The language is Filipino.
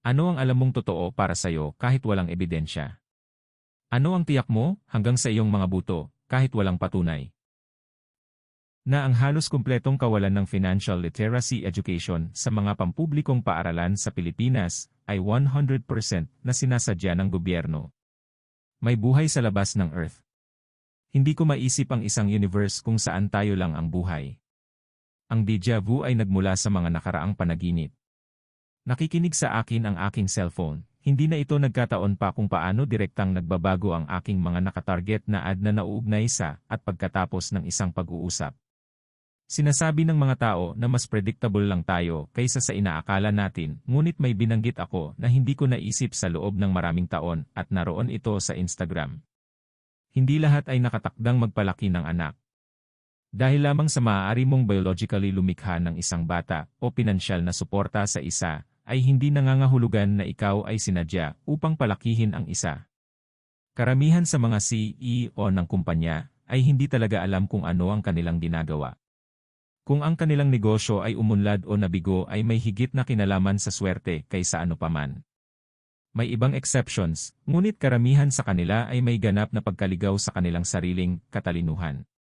Ano ang alam mong totoo para sa'yo kahit walang ebidensya? Ano ang tiyak mo hanggang sa iyong mga buto kahit walang patunay? Na ang halos kumpletong kawalan ng financial literacy education sa mga pampublikong paaralan sa Pilipinas ay 100% na sinasadya ng gobyerno. May buhay sa labas ng Earth. Hindi ko maisip ang isang universe kung saan tayo lang ang buhay. Ang déjà vu ay nagmula sa mga nakaraang panaginip. Nakikinig sa akin ang aking cellphone. Hindi na ito nagkataon pa kung paano direktang nagbabago ang aking mga nakatarget na ad na nauugnay sa at pagkatapos ng isang pag-uusap. Sinasabi ng mga tao na mas predictable lang tayo kaysa sa inaakala natin, ngunit may binanggit ako na hindi ko naisip sa loob ng maraming taon at naroon ito sa Instagram. Hindi lahat ay nakatakdang magpalaki ng anak. Dahil lamang sa maaari mong biologically lumikha ng isang bata o pinansyal na suporta sa isa, ay hindi nangangahulugan na ikaw ay sinadya upang palakihin ang isa. Karamihan sa mga CEO ng kumpanya ay hindi talaga alam kung ano ang kanilang ginagawa. Kung ang kanilang negosyo ay umunlad o nabigo ay may higit na kinalaman sa swerte kaysa ano paman. May ibang exceptions, ngunit karamihan sa kanila ay may ganap na pagkaligaw sa kanilang sariling katalinuhan.